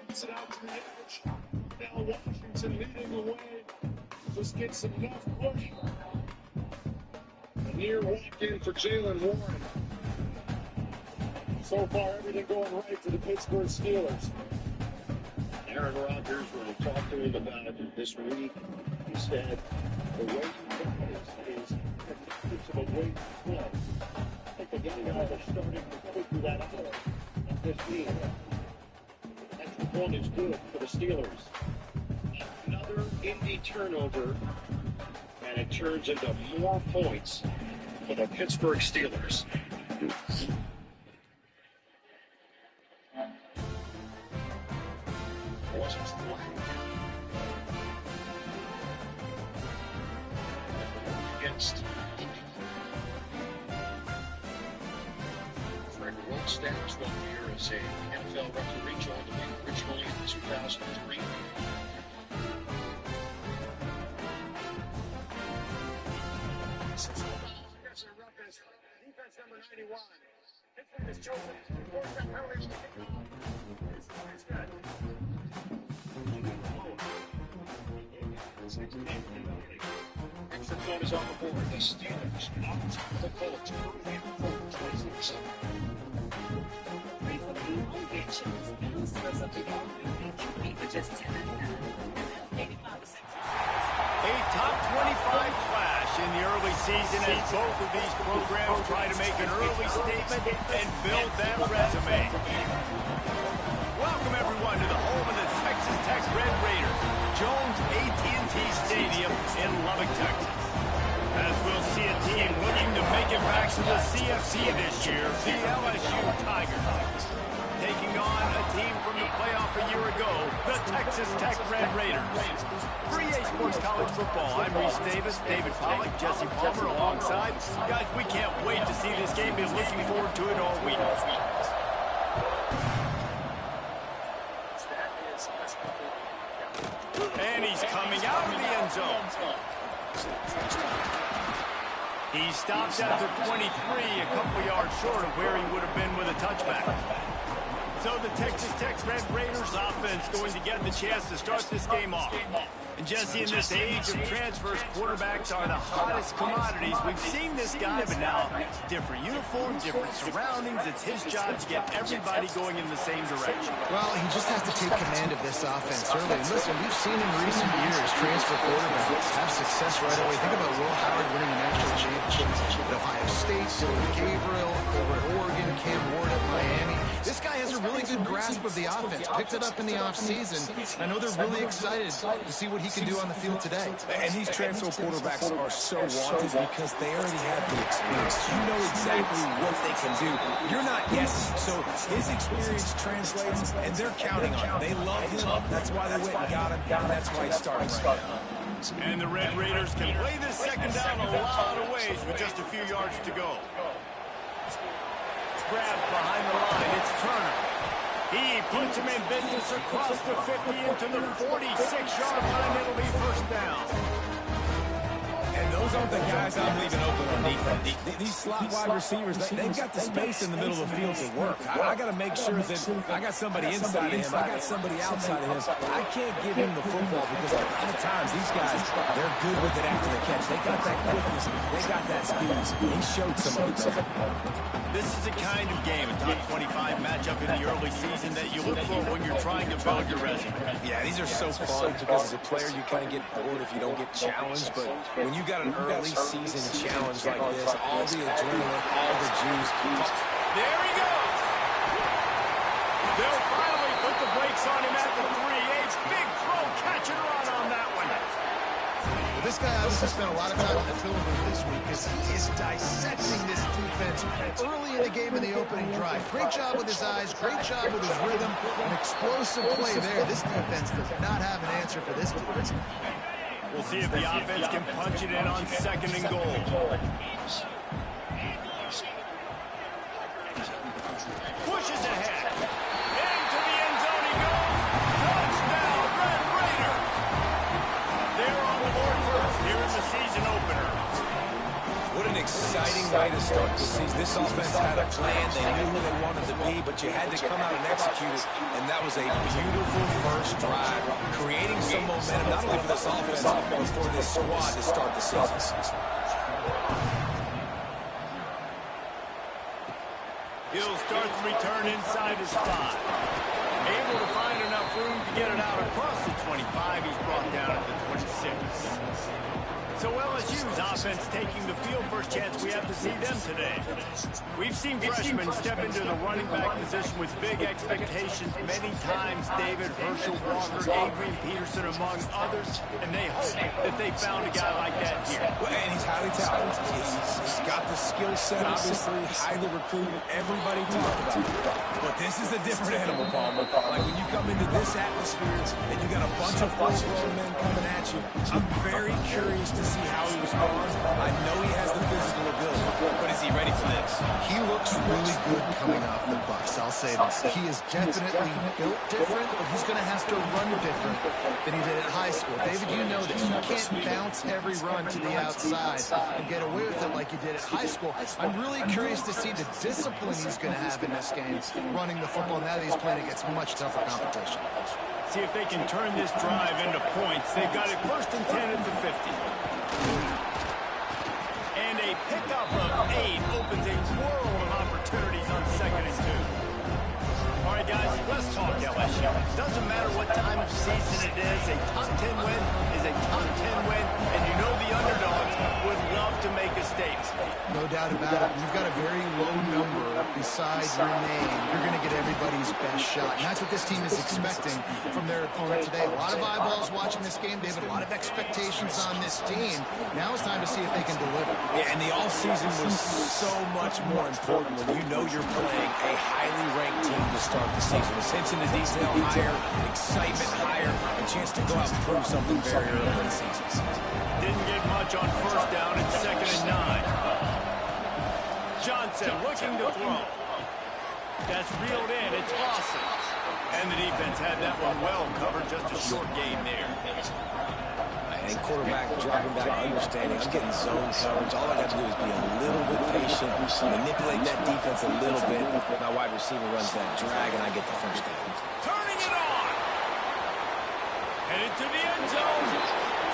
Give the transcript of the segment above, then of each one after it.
It's it out to the edge. Now Washington leading the way. Just gets enough push. A near walk-in for Jaylen Warren. So far, everything going right for the Pittsburgh Steelers. Aaron Rodgers, when we talked to him about it this week, he said, the way you play is connected to the way you play. I think the young guys are starting to figure that out on this team. Extra point is good for the Steelers. Another Indy turnover, and it turns into more points for the Pittsburgh Steelers. Against Indy. Fred Rolstad's one year as a NFL referee, joined the league originally in 2003. Defense number 91. Pittsburgh has chosen quarterback penalties to kick off. It's good. Extra point is on the board. The Steelers out to the Colts. Moving forward 26. A top 25 clash in the early season as both of these programs try to make an early statement and build that resume. Welcome everyone to the home of the Texas Tech Red Raiders, Jones AT&T Stadium in Lubbock, Texas. As we'll see a team looking to make it back to the CFC this year, the LSU Tigers. Taking on a team from the playoff a year ago, the Texas Tech Red Raiders. For EA Sports College Football, I'm Reese Davis, David Pollack, Jesse Palmer alongside. Guys, we can't wait to see this game. Been looking forward to it all week. And he's coming out of the end zone. He stops at the 23, a couple yards short of where he would have been with a touchback. So the Texas Tech Red Raiders offense going to get the chance to start this game off. And Jesse, in this age of transfers, quarterbacks are the hottest commodities. We've seen this guy, but now different uniform, different surroundings. It's his job to get everybody going in the same direction. Well, he just has to take command of this offense early. And listen, we've seen in recent years transfer quarterbacks have success right away. Think about Will Howard winning a national championship at Ohio State, Dylan Gabriel over at Oregon, Cam Ward at Miami. This guy has a really good grasp of the offense, picked it up in the offseason. I know they're really excited to see what he can do on the field today. And these transfer quarterbacks are so wanted because they already have the experience. You know exactly what they can do. You're not guessing. So his experience translates, and they're counting on him. They love him. That's why they went and got him, and that's why he's starting right now. And the Red Raiders can play this second down a lot of ways with just a few yards to go. Grabbed behind the line, it's Turner. He puts him in business across the 50 into the 46-yard line. It'll be first down. And those aren't the guys I'm leaving open on defense. These slot wide receivers, they've got the space in the middle of the field to work. I got to make sure that I got somebody inside of him. I got somebody outside of him. I can't give him the football because a lot of times these guys, they're good with it after the catch. They got that quickness. They got that speed. He showed some of it. This is the kind of game, a top 25 matchup in the early season that you look for when you're trying to build your resume. Yeah, these are so fun because as a player you kind of get bored if you don't get challenged, but when you got an early season challenge like this, all the adrenaline, all the juice. There he goes! They'll finally put the brakes on him at the 3. A big throw, catch and run on that one. Well, this guy obviously spent a lot of time in the film room this week because he is dissecting this defense early in the game in the opening drive. Great job with his eyes, great job with his rhythm, an explosive play there. This defense does not have an answer for this defense. We'll see if the offense can punch it in on second and goal. Pushes ahead. Into the end zone he goes. Touchdown, Red Raider. They're on the board first here in the season opener. What an exciting way to start the season. This offense had a plan. They knew who they wanted to be, but you had to come out and execute it. And that was a beautiful first drive, creating some momentum, not only for this offense, but for this squad to start the season. He'll start the return inside his 5. Able to find enough room to get it out across the 25. He's brought down at the 26. So LSU's offense taking the field. First chance we have to see them today. We've seen freshmen step into the running back position with big expectations many times. David, Herschel Walker, Adrian Peterson, among others. And they hope that they found a guy like that here. Well, and he's highly talented. He's got the skill set, obviously, highly recruited. Everybody talks about it. But this is a different animal, Palmer. Like when you come into this atmosphere and you got a bunch of full-grown men coming at you, I'm very curious to see how he responds. I know he has the physical ability, but is he ready for this? He looks really good coming off the bus, I'll say that. He is definitely built different, but he's going to have to run different than he did at high school. David, you know this. You can't bounce every run to the outside and get away with it like you did at high school. I'm really curious to see the discipline he's going to have in this game, running the football now that he's playing against much tougher competition. See if they can turn this drive into points. They've got it 1st and 10 at the 50. And a pickup of 8 opens a world of opportunities on 2nd and 2. All right, guys, let's talk LSU. Doesn't matter what time of season it is, a top 10 win is a top 10 win, and you know the underdogs would love to make a statement. No doubt about it. You've got a very low number beside your name. You're going to get everybody's best shot. And that's what this team is expecting from their opponent today. A lot of eyeballs watching this game, David. A lot of expectations on this team. Now it's time to see if they can deliver. Yeah, and the offseason was so much more important when you know you're playing a highly ranked team to start the season. Attention to detail higher, excitement higher, a chance to go out and prove something very early in the season. Didn't get much on 1st down and 2nd and 9. Johnson looking to throw. That's reeled in. It's Lawson. And the defense had that one well covered. Just a short game there. And quarterback dropping back, understanding I'm getting zone coverage. All I got to do is be a little bit patient, manipulate that defense a little bit. My wide receiver runs that drag, and I get the first down. Turning it on. Headed to the end zone.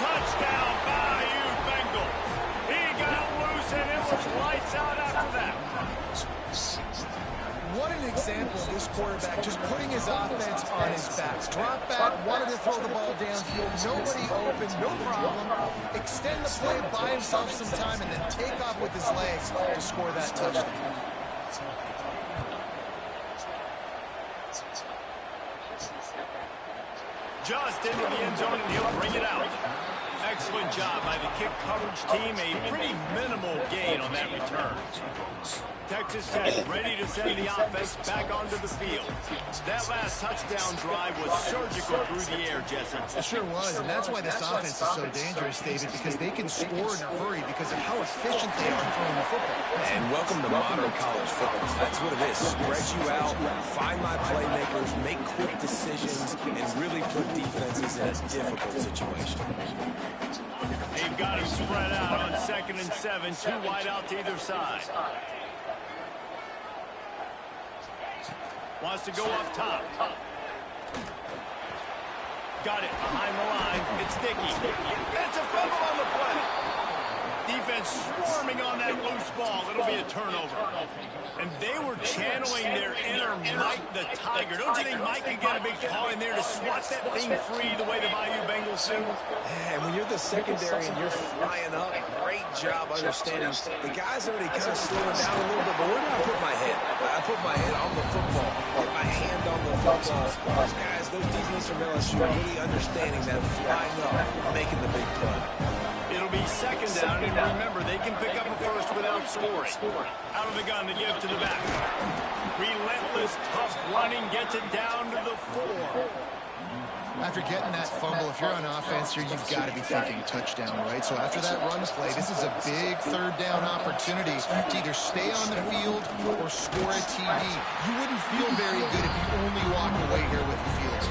Touchdown, Bayou Bengals. He got loose, and it was lights out after that. What an example of this quarterback just putting his offense on his back. Drop back, wanted to throw the ball downfield, nobody open, no problem. Extend the play, buy himself some time, and then take off with his legs to score that touchdown. Just into the end zone, and he'll bring it out. Excellent job by the kick coverage team. A pretty minimal gain on that return. Texas Tech ready to send the offense back onto the field. That last touchdown drive was surgical through the air, Jesse. It sure was, and that's why this offense is so dangerous, David, because they can score in a hurry because of how efficient they are throwing the football. And welcome to modern college football. That's what it is. Spread you out, find my playmakers, make quick decisions, and really put defenses in a difficult situation. They've got him spread out on 2nd and 7, 2 wide out to either side. Wants to go up top. Got it behind the line. It's Dickey. It's a fumble on the play. Defense swarming on that loose ball. It'll be a turnover. And they were channeling their inner Mike the Tiger. Don't you think Mike could get a big call in there to swat that thing free the way the Bayou Bengals do? And when you're the secondary and you're flying up, great job understanding. The guy's already kind of slowing down a little bit, but where do I put my head? I put my head on the football, put my hand on the football. Those guys, those DBs from LSU really understanding that flying up, making the big play. It'll be 2nd down, and remember, they can pick up a first without scoring. Out of the gun to give to the back. Relentless, tough running, gets it down to the 4. After getting that fumble, if you're on offense here, you've got to be thinking touchdown, right? So after that run play, this is a big 3rd down opportunity to either stay on the field or score a TD. You wouldn't feel very good if you only walk away here with the field.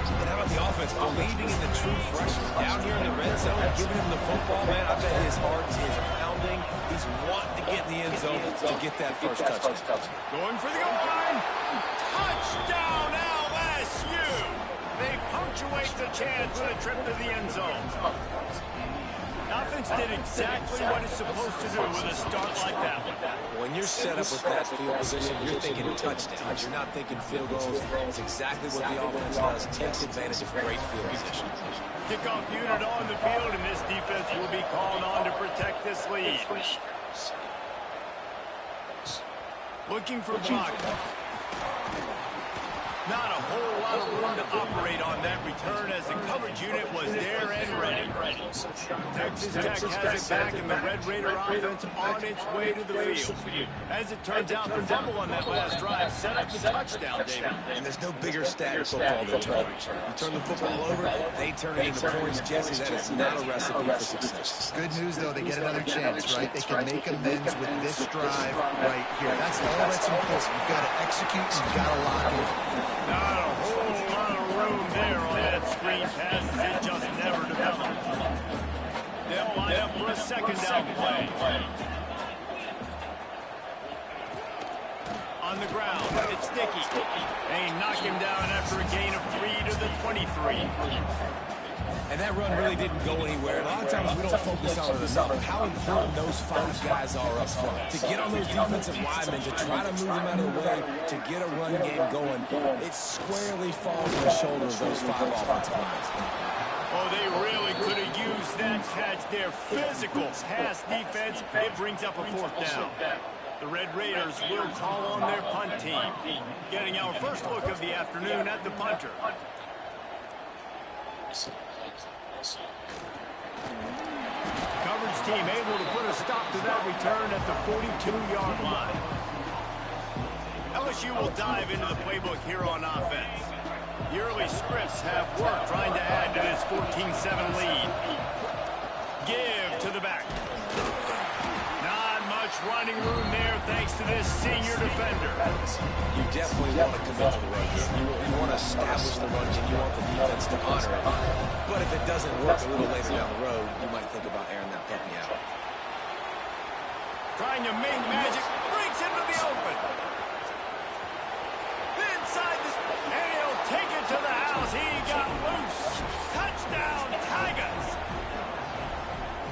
And how about the offense believing in the true freshman down here in the red zone, giving him the football, man? I bet his heart is pounding. He's wanting to get in the end zone to get that first touchdown. Going for the goal line. Touchdown, LSU. They punctuate the chance with a trip to the end zone. Offense did exactly what it's supposed to do with a start like that one. When you're set up with that field position, you're thinking touchdowns. You're not thinking field goals. It's exactly what the offense does. Takes advantage of great field position. Kickoff unit on the field, and this defense will be called on to protect this lead. Looking for blockers. Not a whole lot of room to operate on that return as the coverage unit was there and ready. Texas Tech has it back, and the Red Raider offense on its way to the field. As it turns out, the fumble on that last drive set up the touchdown, David. And there's no bigger stat in football than turnovers. You turn the football over, they turn it into points. Jesse, that is not a recipe for success. Good news, though, they get another chance, right? They can make amends with this drive right here. That's all that's important. You've got to execute, you've got to lock in. Not a whole lot of room there on that screen pass. It just never developed. They'll line up for a second down play. On the ground, it's Dickey. They knock him down after a gain of 3 to the 23. And that run really didn't go anywhere. A lot of times we don't focus on it enough. How important those 5 guys are up front. To get on those defensive linemen, to try to move them out of the way, to get a run game going, it squarely falls on the shoulders of those 5 offensive lines. Oh, they really could have used that catch there. Physical pass defense. It brings up a 4th down. The Red Raiders will call on their punt team. Getting our first look of the afternoon at the punter. Coverage team able to put a stop to that return at the 42-yard line. LSU will dive into the playbook here on offense. The early scripts have worked trying to add to this 14-7 lead. Give to the back. Not much running room there thanks to this senior defender. You definitely want to commit to the run game. You want to establish the run game. You want the defense to honor it. But if it doesn't work a little later down the road, you might think about airing that puppy out. Trying to make magic. Breaks into the open. Inside this. And he'll take it to the house. He got loose. Touchdown, Tigers.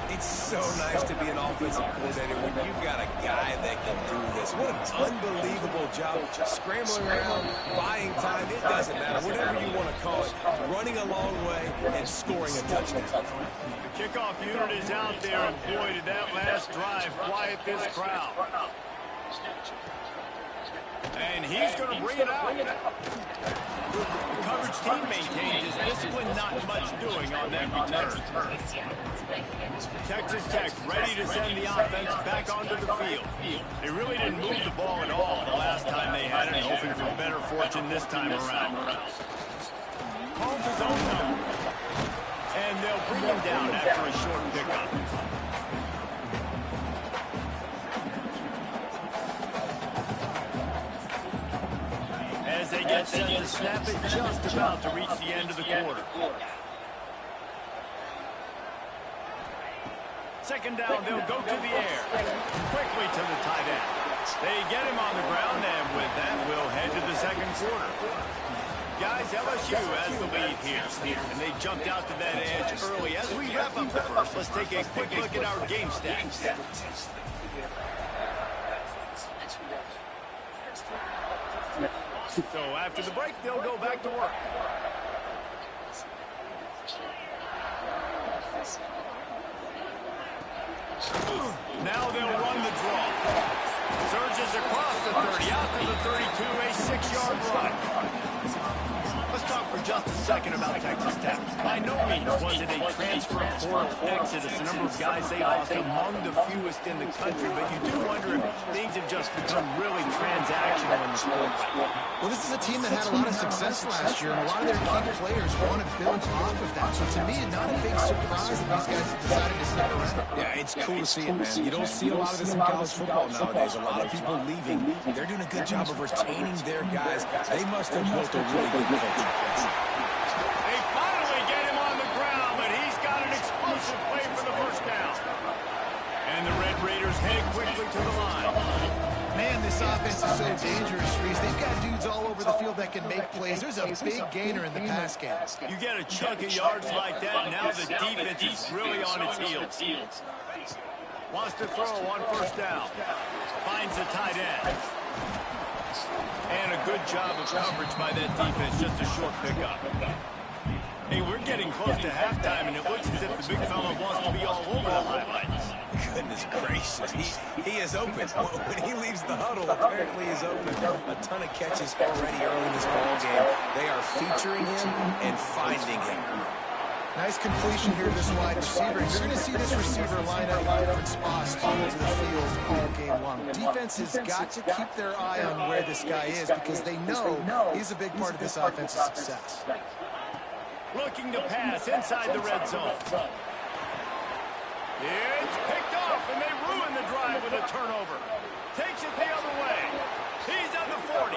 It's so nice to be an offensive coordinator when you've got a guy that can do this. What an unbelievable job. Scrambling around, buying time, it doesn't matter. Whatever you want to call it. Running a long way and scoring a touchdown. The kickoff unit is out there, and boy, did that last drive quiet this crowd. And he's going to bring it out. The coverage team maintains his discipline, not much doing on that return. Texas Tech ready to send the offense back onto the field. They really didn't move the ball at all the last time they had it, hoping for better fortune this time around. Calls his own number. And they'll bring him down after a short pickup. As they get set to snap it, just about to reach the end of the quarter. Second down, they'll go to the air. Quickly to the tight end. They get him on the ground, and with that, we'll head to the second quarter. Guys, LSU has the lead here, and they jumped out to that edge early. As we wrap up the first, let's take a quick look at our game stats. So after the break, they'll go back to work. Now they'll run the draw. Surges across the 30, out to the 32, a 6-yard run. Let's talk for just a second about Texas Tech. By no means was it a transfer portal exodus. The number of guys they lost among the fewest in the country, but you do wonder if things have just become really transactional in the sport. Well, this is a team that had a lot of success last year, and a lot of their key players want to build off of that. So to me, not a big surprise that these guys have decided to stick around. Yeah, it's cool to see it, man. You don't see a lot of this in college football nowadays. A lot of people leaving. They're doing a good job of retaining their guys. They must have built a really good culture. They finally get him on the ground, but he's got an explosive play for the first down. And the Red Red Raiders head quickly to the line. Man, this offense is so dangerous, Reese. They've got dudes all over the field that can make plays. There's a big gainer in the pass game. You get a chunk of yards like that, now the defense is really on its heels. Wants to throw on first down. Finds the tight end. And a good job of coverage by that defense, just a short pickup. Hey, we're getting close to halftime, and it looks as if the big fella wants to be all over the highlights. Goodness gracious, he is open. When he leaves the huddle, apparently he's open. A ton of catches already early in this ball game. They are featuring him and finding him. Nice completion here to this wide receiver. You're going to see this receiver line up in different spots all over the field all game long. Defense has got to keep their eye on where this guy is because they know he's a big part of this offense's success. Looking to pass inside the red zone. It's picked off, and they ruin the drive with a turnover. Takes it the other way. He's at the 40.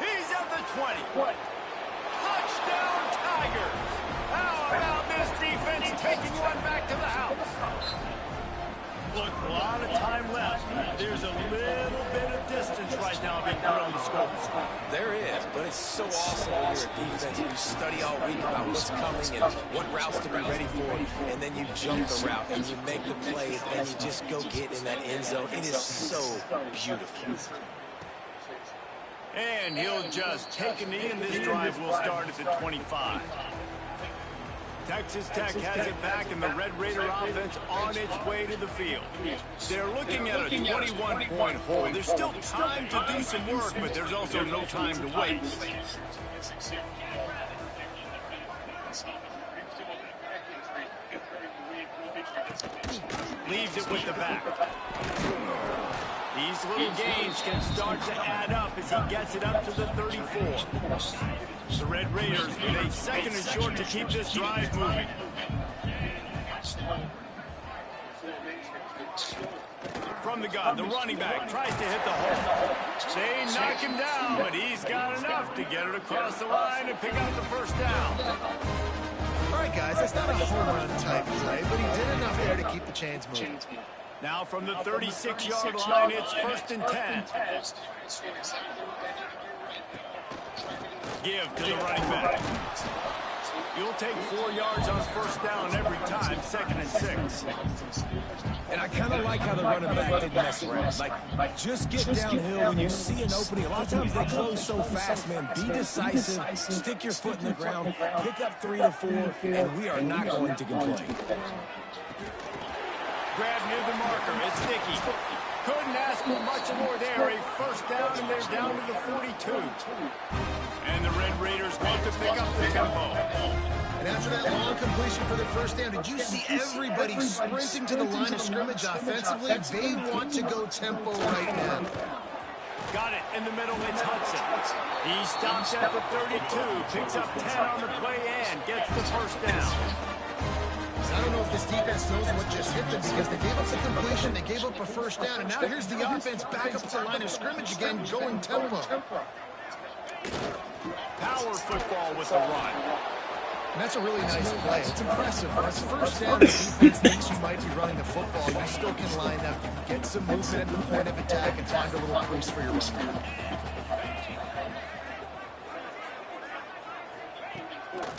He's at the 20. Touchdown, Tigers. How about this defense taking one back to the house? Look, a lot of time left. There's a little bit of distance right now being put on the score. There is, but it's so awesome when you're a defense. You study all week about what's coming and what routes to be ready for, and then you jump the route and you make the plays and you just go get in that end zone. It is so beautiful. And he'll just take a knee, and this drive will start at the 25. Texas Tech has it back, and the Red Raider offense on its way to the field. They're looking at a 21-point hole. There's still time to do some work, but there's also no time to waste. Leaves it with the back. These little gains can start to add up as he gets it up to the 34. The Red Raiders with a second and short to keep this drive moving. From the gun, the running back tries to hit the hole. They knock him down, but he's got enough to get it across the line and pick out the first down. All right, guys, that's not a home run type play, but he did enough there to keep the chains moving. Now from the 36-yard line, it's 1st and 10. Give to the running back. You'll take 4 yards on first down every time, 2nd and 6. And I kind of like how the running back didn't mess around. Like, just get downhill when you see an opening. A lot of times they close so fast, man. Be decisive, stick your foot in the ground, pick up 3 to 4, and we are not going to complain. Grab near the marker. It's Nicky. Couldn't ask for much more there. A first down, and they're down to the 42. And the Red Raiders want to pick up the tempo. And after that long completion for the first down, did you see everybody sprinting to the line of scrimmage offensively? They want to go tempo right now. Got it in the middle. It's Hudson. He stops at the 32, picks up 10 on the play, and gets the first down. I don't know if this defense knows what just hit them because they gave up the completion, they gave up a first down, and now here's the offense back up to the line of scrimmage again, going tempo. Power football with the run. And that's a really nice play. It's impressive. When it's first down, the defense thinks you might be running the football. You still can line up, you can get some movement at the point of attack and find a little crease for your run.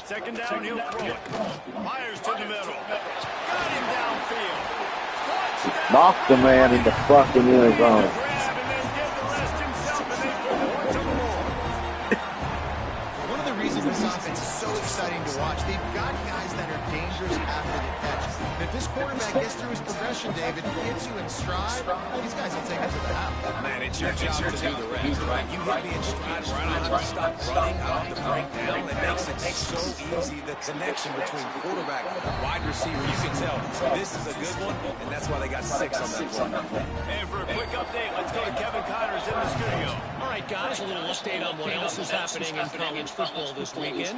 Second down, he'll throw it. Fires to the middle. Got him downfield. Touchdown. Knocked the man in the fucking end zone. Grab and then did the rest himself, and they put one to the more. One of the reasons this offense is so exciting to watch, they've got guys that are dangerous after the catch. And if this quarterback gets through his progression, David, hits you in stride, these guys will take it to the house. Man, it's your job to do the rest, right? You hit me in stride where I don't have to stop running, I don't have to break down. It makes it so easy, the connection between quarterback and wide receiver. You can tell this is a good one, and that's why they got 6 on that play. And for a quick update, let's go to Kevin Connors in the studio. All right, guys, a little update on what else is happening in college football this weekend.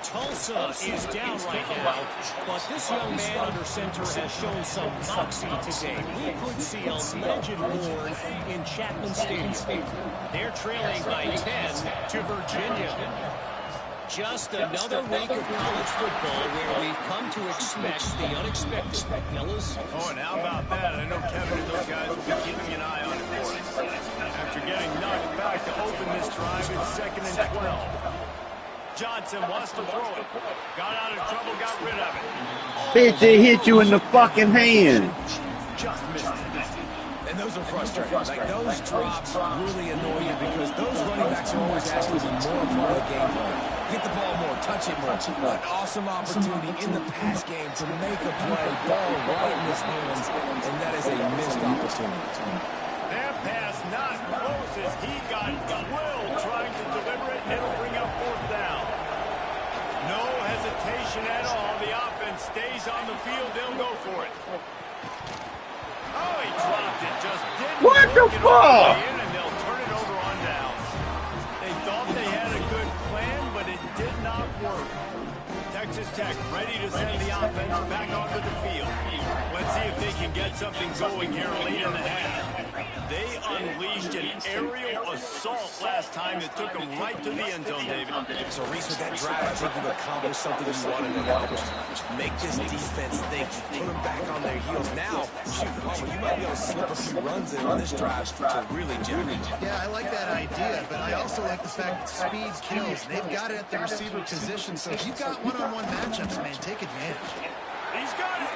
Tulsa is down right now, but this young man under center has shown some moxie today. We could see a legend born in Chapman Stadium. They're trailing by 10 to Virginia. Just another week of college football where we've come to expect the unexpected. Fellas? Oh, and how about that? I know Kevin and those guys will be keeping an eye on it for us. After getting knocked back to open this drive, it's 2nd and 12. Johnson wants to throw it. Got out of trouble, got rid of it. Bitch, it hit you in the fucking hand. Just missed it. And those are frustrating. Like, those drops really annoy you because those running backs are always asking to be more part of the game plan. Get the ball more, touch it more. An awesome opportunity in the pass game to make a play, ball right in his hands, and that is a missed opportunity. That pass not close as he got Will trying to deliver it. It'll bring up 4th down. No hesitation at all. The offense stays on the field. They'll go for it. Oh, he dropped it. Just didn't What the work it fuck? all the way in, and they'll turn it over on downs. They thought they had a good plan, but it did not work. Texas Tech ready to send the offense back onto the field. Let's see if they can get something going here late in the half. They unleashed an aerial assault last time that took them right to the end zone, David. So, Reese, with that drive, I think you've accomplished something you wanted to accomplish. Make this defense think. Put them back on their heels. Now, shoot, Palmer, you might be able to slip a few runs in on this drive to really jack it. Yeah, I like that idea, but I also like the fact that speed kills. They've got it at the receiver position, so if you've got one-on-one matchups, man, take advantage. He's got it.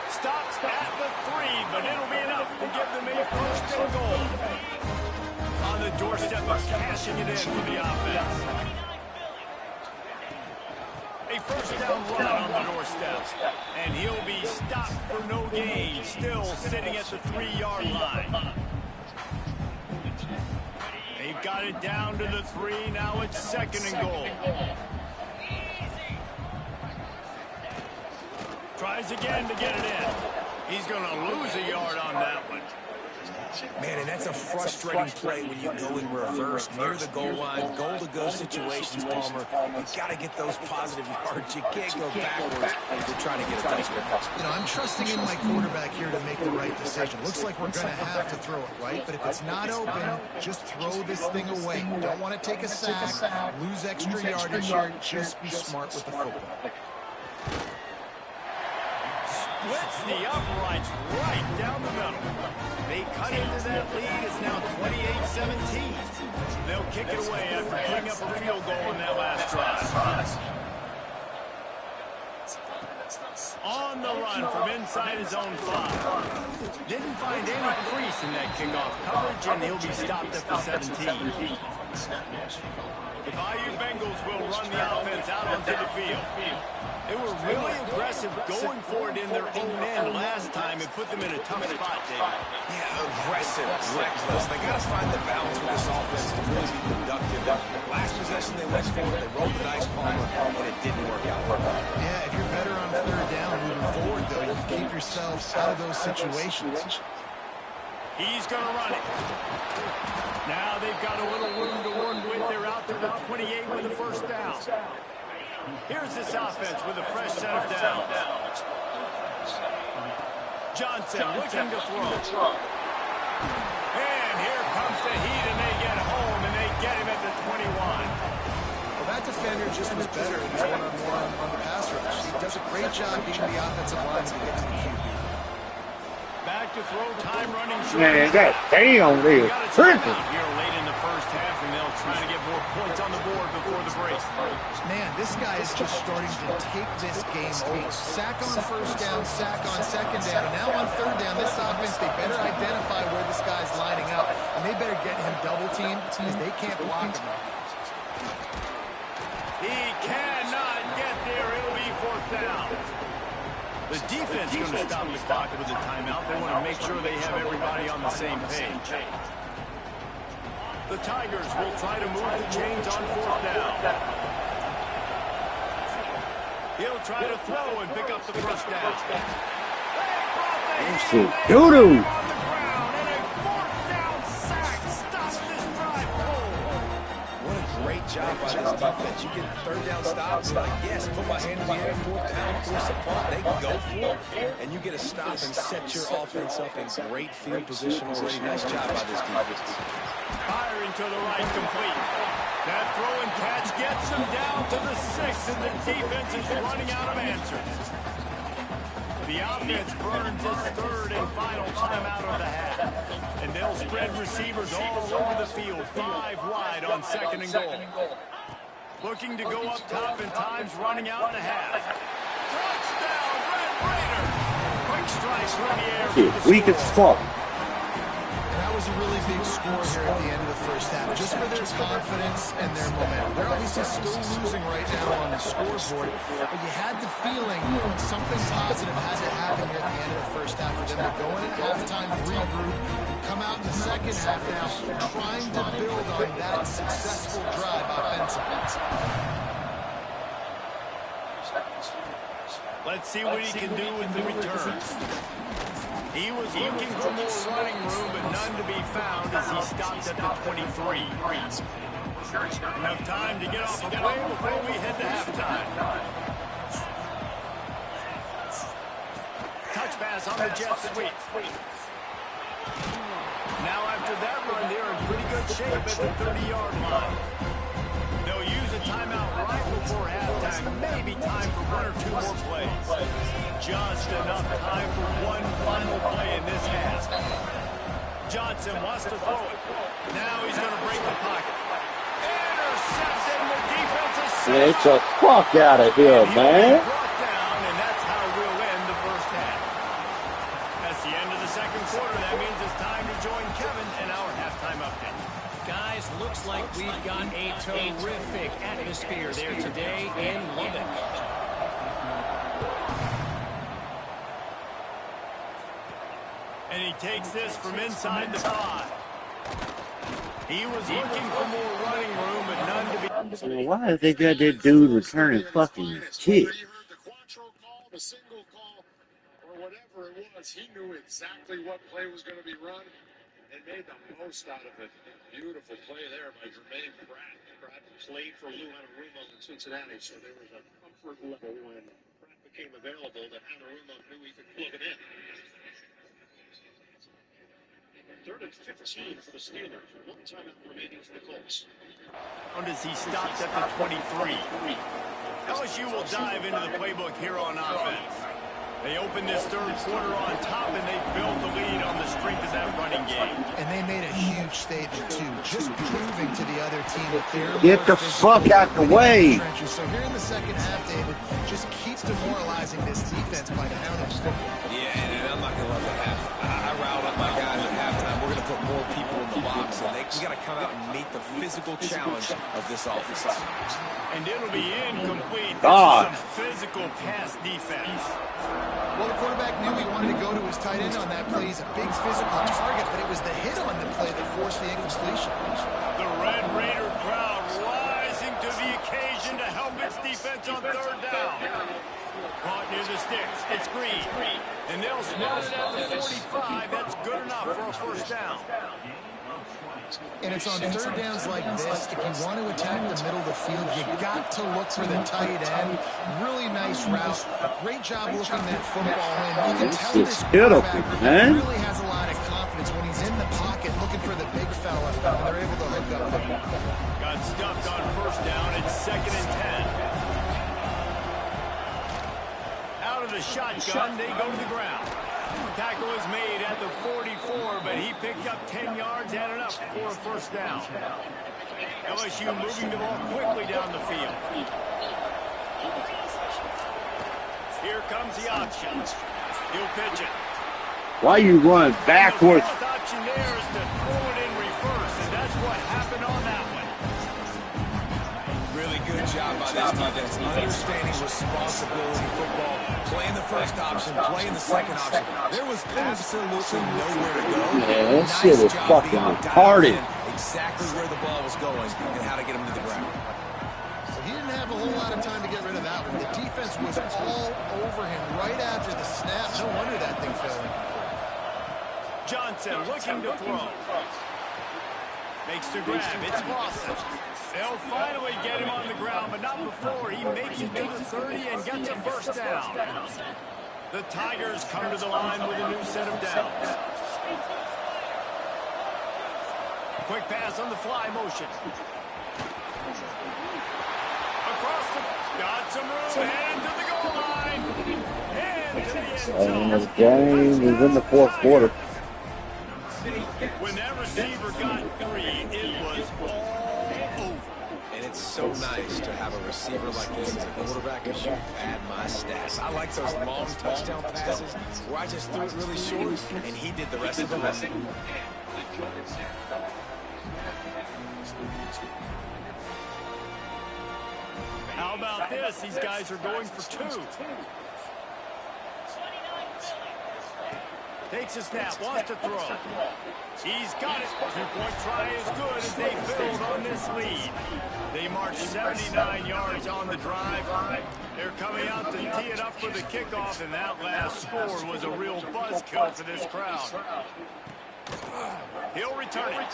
Stops at the 3, but it'll be enough to give them a 1st and goal. On the doorstep of cashing it in for the offense. A 1st down run on the doorstep. And he'll be stopped for no gain. Still sitting at the 3-yard line. They've got it down to the 3. Now it's 2nd and goal. Tries again to get it in. He's going to lose a yard on that one. Man, and that's a frustrating play when you go in reverse near the goal line, goal-to-go situations, Palmer. You've got to get those positive yards. You can't go backwards if you're trying to get a touchdown. You know, I'm trusting in my quarterback here to make the right decision. Looks like we're going to have to throw it, right? But if it's not open, just throw this thing away. Don't want to take a sack, lose extra yardage here. Just be smart with the football. Splits the uprights right down the middle. They cut into that lead. It's now 28-17. They'll kick it away after putting up a field goal on that last drive. On the run from inside his own 5. Didn't find any crease in that kickoff coverage, and he'll be stopped at the 17. The Bayou Bengals will run the offense out onto the field. They were really aggressive going for it in their own end last time and put them in a tough spot, David. Yeah, aggressive, reckless. They got to find the balance with this offense to really be productive. Last possession they went for it, they rolled the dice, Palmer, and it didn't work out. Yeah, if you're better on 3rd down moving forward, though, you can keep yourselves out of those situations. He's going to run it. Now they've got a little room to work with. They're out to the 28 with a 1st down. Here's this offense with a fresh set of downs. Johnson looking to throw. And here comes the heat, and they get home, and they get him at the 21. Well, that defender just was better in his one-on-one on the pass rush. He does a great job beating the offensive line to get to the QB. Back to throw, time running short. Man, that damn is tripping. Here late in the 1st half, and they'll try to get more points on the board before the break. Man, this guy is just starting to take this game over. Sack on 1st down, sack on 2nd down, and now on 3rd down, this offense, they better identify where this guy's lining up, and they better get him double-teamed because they can't block him. He cannot get there. It'll be 4th down. The defense is going to stop the clock with a timeout. They want to make sure they have everybody on the same page. The Tigers will try to move the chains on 4th down. He'll try to throw and pick up the 1st down. Shit, doo-doo. Job by this defense. You get 3rd down stops, you're like, yes, put my hand in the air, 4th down, force a punt. They can go for it, and you get a stop and set your offense up in great field position already. Nice job by this defense. Firing to the right, complete. That throw and catch gets them down to the 6, and the defense is running out of answers. The offense burns its third and final timeout of the half. And they'll spread receivers all over the field, 5 wide on 2nd and goal. Looking to go up top, and time's running out in the half. Touchdown, Red Raider! Quick strike through the air. Shit, weak as fuck. That was a really big score here at the end of the first half, just for their confidence and their momentum. They're obviously still losing right now on the scoreboard, but you had the feeling something positive had to happen here at the end of the first half for them to go in at halftime, regroup, come out in the second half now, trying to build on that successful drive offensively. Let's see what he can do with the return. He was looking for more running room, but none to be found as he stopped at the 23. Enough time to get off a play before we head to halftime. Touch pass on the jet sweep. Now after that run, they're in pretty good shape at the 30-yard line. They'll use a timeout right before halftime. Maybe time for 1 or 2 more plays. Just enough time for one final play in this half. Johnson wants to throw it. Now he's going to break the pocket. Intercepted, and the defense is safe. Get the fuck out of here, man. Brought down, and that's how we'll end the first half. That's the end of the second quarter. That means it's time to join Kevin in our halftime update. Guys, looks like we've got a terrific atmosphere there today in Lubbock. And he takes this from inside the 5. He was looking for more running room, but none to be... So why have they got that dude returning fucking kick? The quattro call, the single call, or whatever it was, he knew exactly what play was going to be run and made the most out of it. Beautiful play there by Jermaine Pratt. Pratt played for Lou Anarumo in Cincinnati, so there was a comfort level when Pratt became available that Anarumo knew he could plug it in. 3rd and 15 for the Steelers. 1 timeout remaining for the Colts. As he stopped at the 23. LSU will dive into the playbook here on offense. They opened this third quarter on top, and they built the lead on the strength of that running game. And they made a huge statement, too, just proving to the other team that they're Get the fuck out the way. So here in the second half, David, just keeps demoralizing this defense by pounding the football. Yeah, and I'm not going to let that happen. I riled up my guys at halftime. We're going to put more people in the box, and we got to come out and meet the physical challenge of this offense. And it'll be incomplete. God. This is some physical pass defense. Well, the quarterback knew he wanted to go to his tight end on that play. He's a big physical target, but it was the hit on the play that forced the incompletion. The Red Raider crowd rising to the occasion to help its defense on 3rd down. Caught near the sticks. It's Green. And they'll spot it at the 45. That's good enough for a first down. And it's on 3rd downs like this. If you want to attack the middle of the field, you got to look for the tight end. Really nice route. Great job looking that football in. You can tell this quarterback really has a lot of confidence when he's in the pocket looking for the big fella, and they're able to hook up. Got stuffed on first down. It's 2nd and 10. Out of the shotgun, they go to the ground. Tackle is made at the 44, but he picked up 10 yards and enough for a first down. LSU moving the ball quickly down the field. Here comes the option. He'll pitch it. Why you run backwards? The fourth option there is to throw it in reverse, and that's what happened on that one. Really good job by this defense, understanding responsibility football, playing the first option, playing the second option. There was absolutely nowhere to go. Yeah, that shit is fucking retarded. Exactly where the ball was going and how to get him to the ground. So he didn't have a whole lot of time to get rid of that one. The defense was all over him right after the snap. No wonder that thing fell in. Johnson looking to throw. Makes the grab. It's Lawson. They'll finally get him on the ground, but not before he makes it to the 30 and gets a first down. The Tigers come to the line with a new set of downs. Quick pass on the fly motion. some room, and to the goal line. And to the end And zone. the game is in the fourth quarter. When that receiver got 3, it was all over. And it's so nice to have a receiver like this as a quarterback because you pad my stats. I like those long touchdown passes where I just threw it really short and he did the rest of the rest. How about this? These guys are going for 2. Takes a snap, wants to throw. He's got it. 2-point try is good as they build on this lead. They march 79 yards on the drive. They're coming out to tee it up for the kickoff, and that last score was a real buzzkill for this crowd. He'll return it.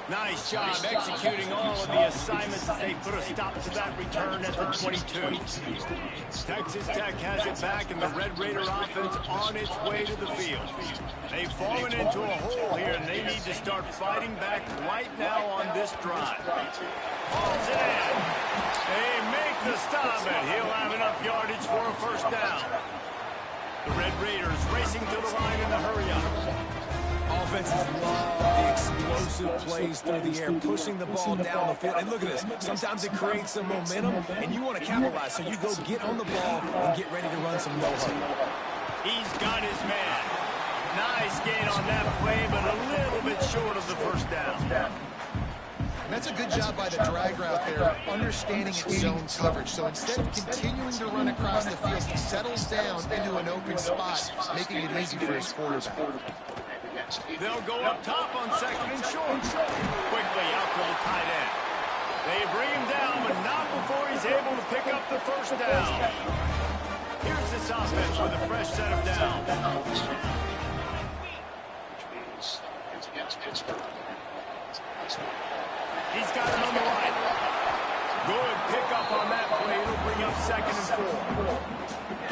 Nice job executing all of the assignments as they put a stop to that return at the 22. Texas Tech has it back, and the Red Raider offense on its way to the field. They've fallen into a hole here, and they need to start fighting back right now on this drive. Pulls it in. They make the stop, and he'll have enough yardage for a first down. The Red Raiders racing to the line in the hurry-up. Offenses love the explosive plays through the air, pushing the ball down the field. And look at this. Sometimes it creates some momentum, and you want to capitalize. So you go get on the ball and get ready to run some no-huddle. He's got his man. Nice gain on that play, but a little bit short of the first down. That's a good job by the drag route there, understanding its zone coverage. So instead of continuing to run across the field, he settles down into an open spot, making it easy for his quarterback. They'll go up top on 2nd and short. Quickly out to the tight end. They bring him down, but not before he's able to pick up the first down. Here's this offense with a fresh set of downs. He's got it on the right. Good pickup on that play. It'll bring up 2nd and 4.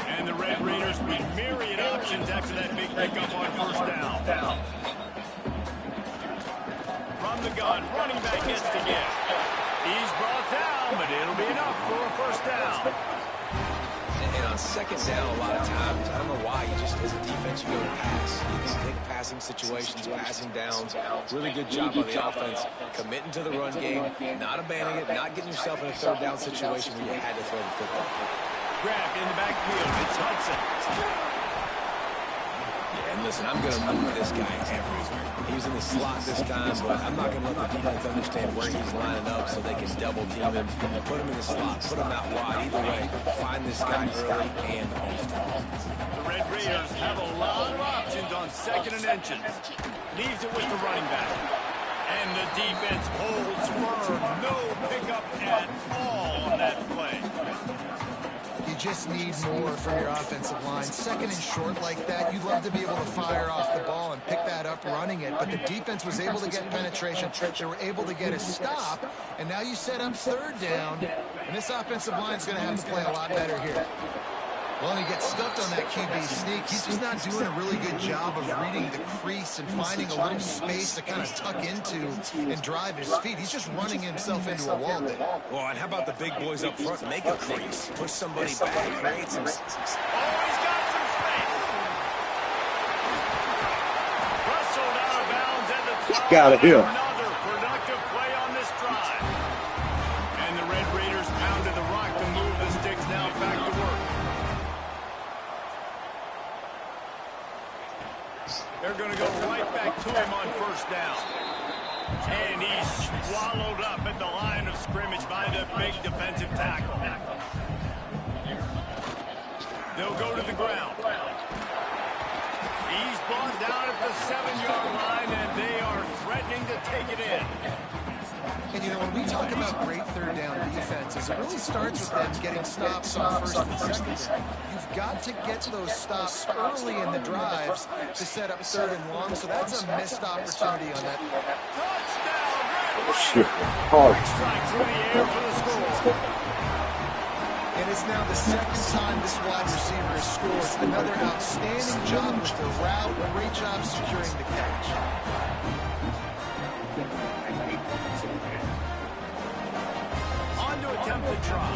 And the Red Raiders with myriad options after that big pickup on first down. From the gun, running back gets to get. He's brought down, but it'll be enough for a first down. And on 2nd down, a lot of times, I don't know why, you just, as a defense, you go to pass. You can pick passing situations, passing downs. Really good job by the offense, committing to the run game, not abandoning it, not getting yourself in a 3rd down situation where you had to throw the football. Grabbed in the backfield. It's Hudson. Yeah, and listen, I'm going to move this guy everywhere. He's in the slot this time, but I'm not going to let the defense understand where he's lining up so they can double team him, put him in the slot, put him out wide. Either way, find this guy early and often. The Red Raiders have a lot of options on 2nd and inches. Leaves it with the running back. And the defense holds firm. No pickup at all on that play. You just need more from your offensive line. 2nd and short like that, you'd love to be able to fire off the ball and pick that up running it. But the defense was able to get penetration. They were able to get a stop. And now you set up 3rd down. And this offensive line is going to have to play a lot better here. Well, he gets stuffed on that QB sneak. He's just not doing a really good job of reading the crease and finding a little space to kind of tuck into and drive his feet. He's just running himself into a wall there. Well, and how about the big boys up front? Make a crease. Push somebody back. Create some... Oh, he's got some space. Rustled out of bounds at the 12. Got it here. Another productive play on this drive. And the Red Raiders pounded the rock to move the sticks now back to work. They're going to go right back to him on first down. And he's swallowed up at the line of scrimmage by the big defensive tackle. They'll go to the ground. He's brought down at the 7-yard line, and they are threatening to take it in. And, you know, when we talk about great 3rd down defenses, it really starts with them getting stops on 1st and 2nd down. You've got to get those stops early in the drives to set up 3rd and long, so that's a missed opportunity on that. Touchdown, Red Shit. Hard. Strike through the air for the score. And it's now the 2nd time this wide receiver has scored. Another outstanding job with the route. Great job securing the catch. On to attempt to try.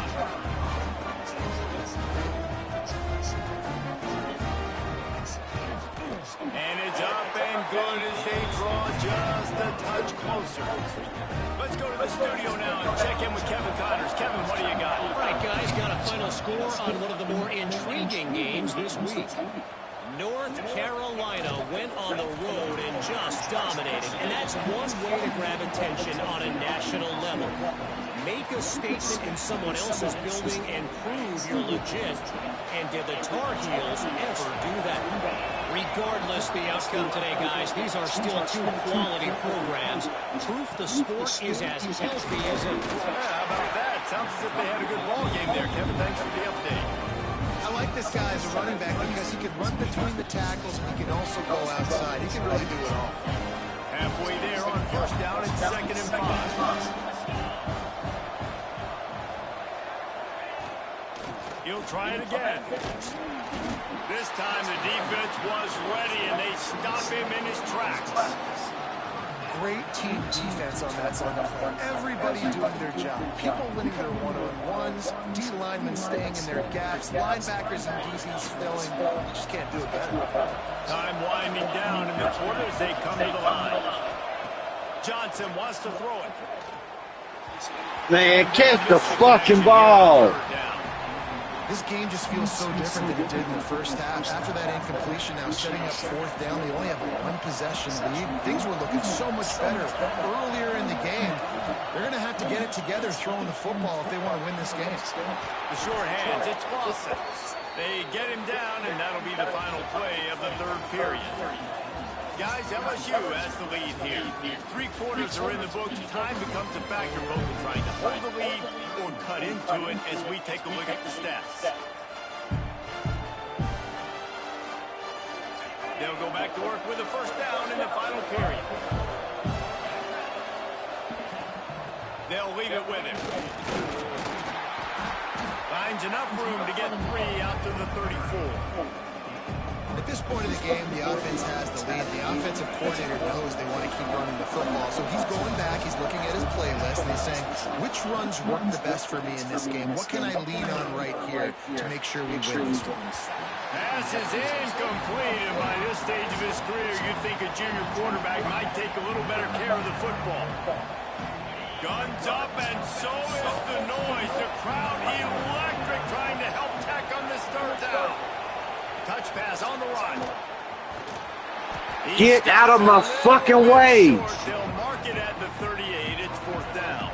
And it's up and good as they draw just a touch closer. Let's go to the studio now and check in with Kevin Connors. Kevin, what do you got? All right, guys, got a final score on one of the more intriguing games this week. North Carolina went on the road and just dominated, and that's one way to grab attention on a national level. Make a statement in someone else's building and prove you're legit. And did the Tar Heels ever do that? Regardless the outcome today, guys, these are still two quality programs. Proof the sport is as healthy as ever. Yeah, how about that? Sounds as if they had a good ball game there, Kevin. Thanks for the update. I like this guy as a running back because he can run between the tackles and he can also go outside. He can really do it all. Halfway there on first down and 2nd and 5. He'll try it again. This time the defense was ready and they stop him in his tracks. Great team defense on that side of the play. Everybody doing their job. People winning their one-on-ones, D linemen staying in their gaps, linebackers and DBs filling. You just can't do it better. Time winding down in the quarter as they come to the line. Johnson wants to throw it. Man, catch the fucking ball. This game just feels so different than it did in the first half. After that incompletion, now setting up 4th down, they only have a 1-possession lead. Things were looking so much better earlier in the game. They're going to have to get it together throwing the football if they want to win this game. The short hands, it's Lawson. They get him down, and that'll be the final play of the 3rd period. Guys, LSU has the lead here. 3 quarters are in the books. Time becomes a factor both in trying to hold the lead or cut into it as we take a look at the stats. They'll go back to work with a first down in the final period. They'll leave it with him. Finds enough room to get 3 out to the 34. At this point of the game, the offense has the lead. The offensive coordinator knows they want to keep running the football. So he's going back, he's looking at his playlist, and he's saying, which runs work the best for me in this game? What can I lean on right here to make sure we win this one? Pass is incomplete, and by this stage of his career, you'd think a junior quarterback might take a little better care of the football. Guns up, and so is the noise. The crowd electric trying to help tack on this 3rd down. Touch pass on the run. Get out of my fucking way. They'll mark it at the 38. It's 4th down.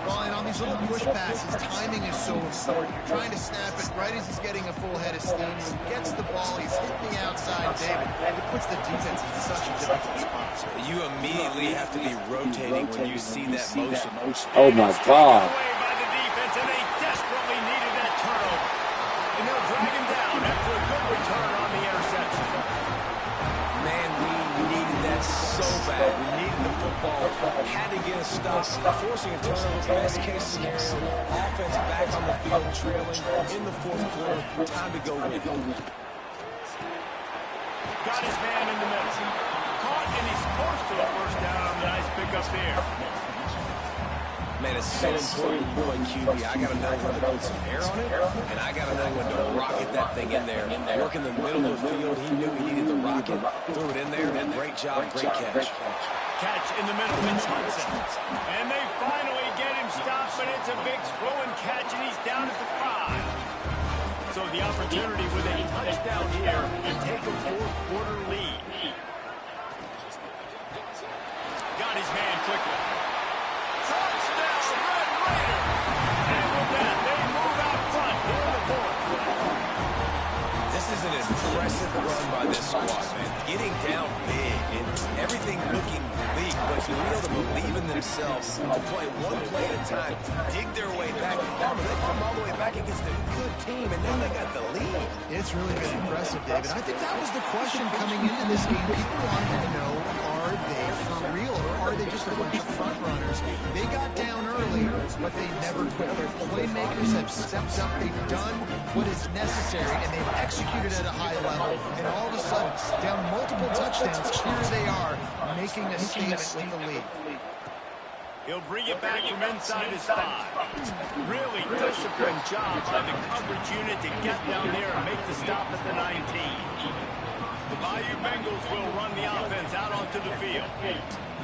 Well, and on these little push passes, timing is so important. You're trying to snap it right as he's getting a full head of steam. When he gets the ball, he's hitting the outside, David. It puts the defense in such a difficult spot. You immediately have to be rotating when you see that motion. Oh my God. Away by the defense, and they desperately needed that turnover. And they'll drag him down after a good return on the interception. Man, we needed that so bad. We needed the football. Had to get a stop. Forcing a turnover, best case scenario. Offense back on the field, trailing in the 4th quarter. Time to go win. Got his man in the middle. Caught, and he's close to a first down on the nice pickup there. Man, it's so important to play QB. I got to know when to put some air on it, and I got to know when to rocket that thing in there. Work in the middle of the field. He knew he needed the rocket. Threw it in there. Great job. Great catch. Catch in the middle. It's Hudson. And they finally get him stopped, but it's a big throw and catch, and he's down at the 5. So the opportunity with a touchdown here to take a 4th quarter lead. Got his man quickly. Touchdown, Red Raider! And with that, they move out front here in the 4th. This is an impressive run by this squad, man. Getting down big and everything looking bleak, but to be able to believe in themselves, to play one play at a time, dig their way back. Remember, they come all the way back against a good team, and now they got the lead. It's really been impressive, David. I think that was the question coming into this game. People wanted to know, are they for real, or are they just a bunch of front runners? They got down early, but they never quit. Their playmakers have stepped up. They've done what is necessary, and they've executed at a high level. And all of a sudden, down multiple touchdowns, here they are, making a statement with the lead. He'll bring it back from inside his 5. Really disciplined job by the coverage unit to get down there and make the stop at the 19. The Bayou Bengals will run the offense out onto the field.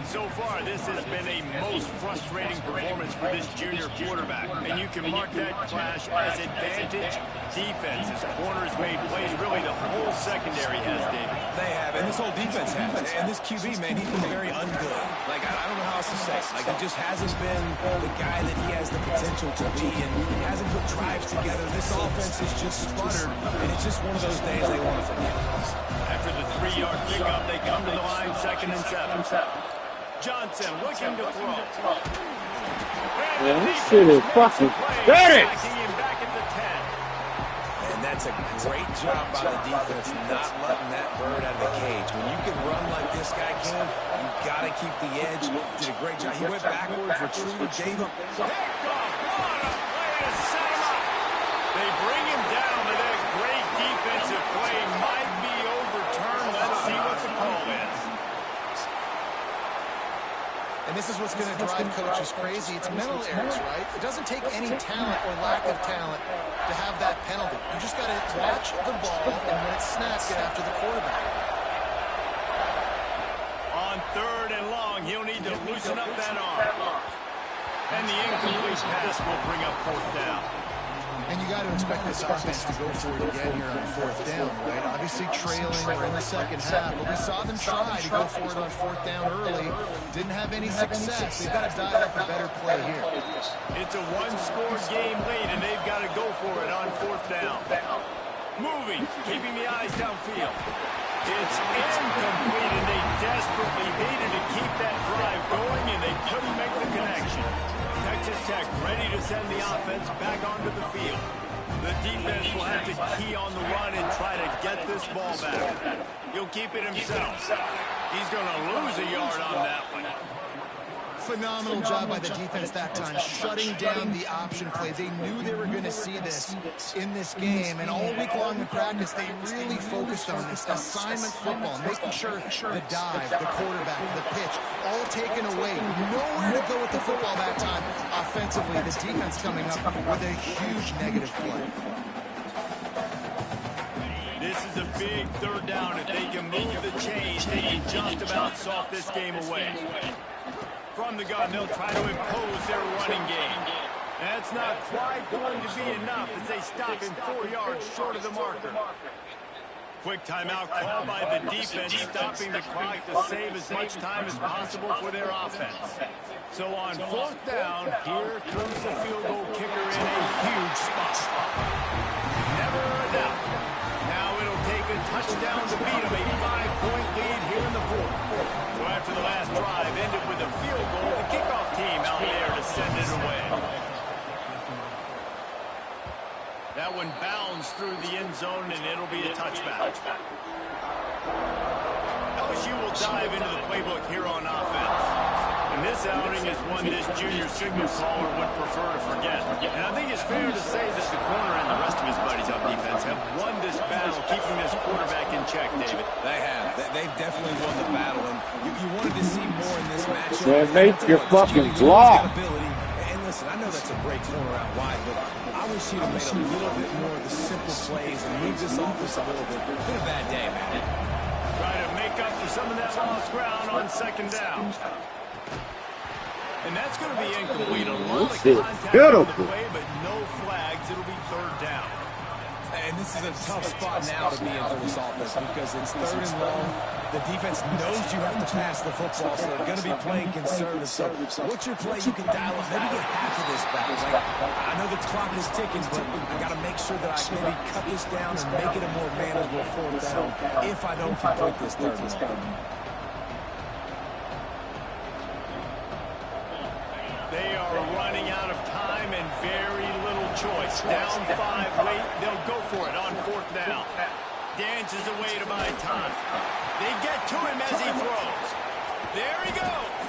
So far, this has been a most frustrating performance for this junior quarterback. And you can mark that clash as advantage defense. His corners made plays. Really, the whole secondary has, David. They have, and this whole defense has. And this QB, man, he's been very ungood. Like, I don't know how else to say it. Like, he just hasn't been the guy that he has the potential to be, and he hasn't put drives together. This offense is just sputtered, and it's just one of those days they want to forget. After the 3-yard pickup, they come to the line, 2nd and 7. Johnson looking to throw. Man, this shit is fucking dirty. Him back at the 10. And that's a great job by the defense, not letting that bird out of the cage. When you can run like this guy can, you got to keep the edge. Did a great job. He went backwards, retrieved, gave him. Picked off. What a play to set him up. They bring him down, but that great defensive play might be overturned. Let's see what the call is. And this is what's going to drive coaches crazy. It's mental errors, right? It doesn't take any talent or lack of talent to have that penalty. You just got to watch the ball, and when it's snapped, get after the quarterback. On 3rd and long, he'll need to loosen up that arm. And the incomplete pass will bring up 4th down. And you got to expect this offense to go for it again here on 4th down, right? Obviously trailing, we're in the 2nd half, but we saw them try to go for it on 4th down early. Didn't have any success. They've got to dial up a better play here. It's a 1-score game late, and they've got to go for it on 4th down. Moving, keeping the eyes downfield. It's incomplete, and they desperately needed to keep that drive going, and they couldn't make the connection. Texas Tech ready to send the offense back onto the field. The defense will have to key on the run and try to get this ball back. He'll keep it himself. He's going to lose a yard on that one. Phenomenal job by the defense that time, shutting down the option play. They knew they were going to see this in this game, and all week long in practice, they really focused on this assignment football, making sure the dive, the quarterback, the pitch, all taken away. Nowhere to go with the football that time. Offensively, the defense coming up with a huge negative play. This is a big 3rd down. If they can move the chains, they can just about salt this game away. From the gun, they'll try to impose their running game. That's not quite going to be enough as they stop him 4 yards short of the marker. Quick timeout called by the defense, stopping the clock to save as much time as possible for their offense. So on 4th down, here comes the field goal kicker in a huge spot. Never a doubt. Now it'll take a touchdown to beat them, a 5-point lead here in the 4th. So after the last drive ended with a field goal, the kickoff team out there to send it away. That one bounds through the end zone, and it'll be a touchback. LSU will dive into the playbook here on offense. And this outing is one this junior signal caller would prefer to forget. And I think it's fair to say that the corner and the rest of his buddies on defense have won this battle, keeping this quarterback in check, David. They have. They've definitely won the battle, and you wanted to see more in this matchup. Man, make your fucking block. And listen, I know that's a great corner out wide, but I wish he'd have made a little bit more of the simple plays and moved this offense a little bit. It's been a bad day, man. Try to make up for some of that lost ground on 2nd down. And that's going to be incomplete. A lot of contact on the play, but no flags. It'll be 3rd down. And this is a tough spot now to be in for this offense because it's 3rd and long. The defense knows you have to pass the football, so they're going to be playing conservative. So what's your play? You can dial up. Maybe get half of this back. Like, I know the clock is ticking, but I got to make sure that I maybe cut this down and make it a more manageable 4th down if I don't complete this 3rd and long. They are running out of time and very little choice. Down 5 late, they'll go for it on 4th down. Dances away to buy time. They get to him as he throws. There he goes.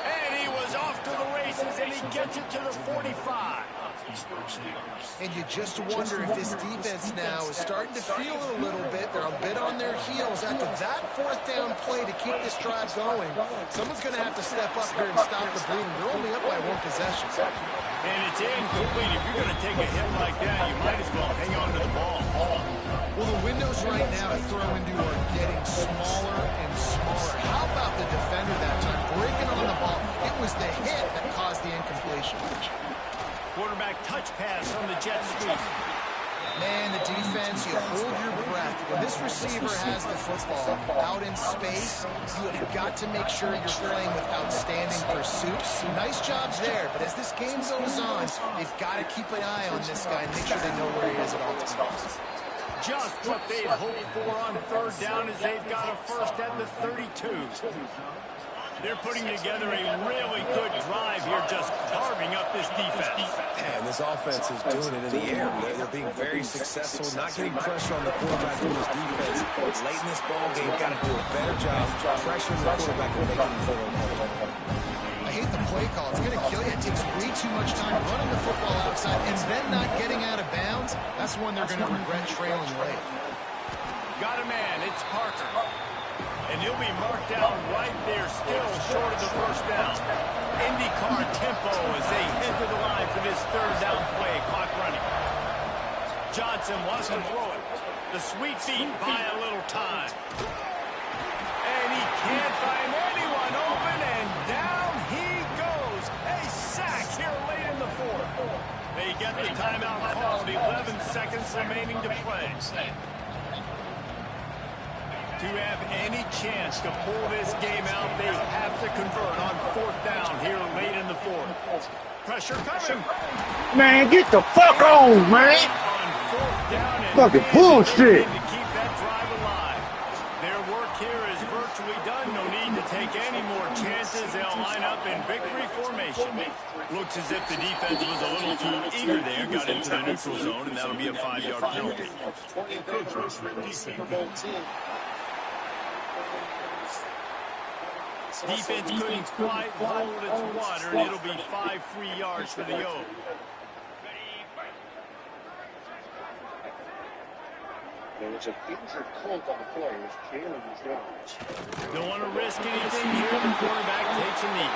And he was off to the races, and he gets it to the 45. And you just wonder if this defense now is starting to feel it a little bit. They're a bit on their heels after that fourth down play to keep this drive going. Someone's going to have to step up here and stop the bleeding. They're only up by 1 possession. And it's incomplete. If you're going to take a hit like that, you might as well hang on to the ball. Well, the windows right now to throw into are getting smaller and smaller. How about the defender that time breaking on the ball? It was the hit that caused the incompletion. Quarterback touch pass on the jet sweep. Man, the defense, you hold your breath. When this receiver has the football out in space, you have got to make sure you're playing with outstanding pursuits. Nice job there, but as this game goes on, they've got to keep an eye on this guy and make sure they know where he is at all times. Just what they'd hoped for on third down as they've got a first at the 32. They're putting together a really good drive here, just carving up this defense. And this offense is doing it in the air. They're being very successful, not getting pressure on the quarterback from this defense. Late in this ball game, got to do a better job pressuring the quarterback and making him feel uncomfortable. I hate the play call. It's going to kill you. It takes way too much time running the football outside and then not getting out of bounds. That's when they're going to regret trailing late. Got a man. It's Parker. And he'll be marked down right there, still short of the first down. IndyCar tempo as they head to the line for this third down play. Clock running. Johnson wants to throw it. The sweet feet buy a little time. And he can't find anyone open, and down he goes. A sack here late in the fourth. They get the timeout called. 11 seconds remaining to play. To have any chance to pull this game out, they have to convert on fourth down here late in the fourth. Pressure coming. Man, get the fuck on, man. On fourth down and Fucking bullshit. to keep that drive alive. Their work here is virtually done. No need to take any more chances. They'll line up in victory formation. Looks as if the defense was a little too eager there. Got into the neutral zone, and that'll be a 5-yard penalty. Defense couldn't quite hold its water, and it'll be 5 free yards for the O. There was a injured Colt on the play. It was Jalen Jones. Don't want to risk anything here. The quarterback takes a knee.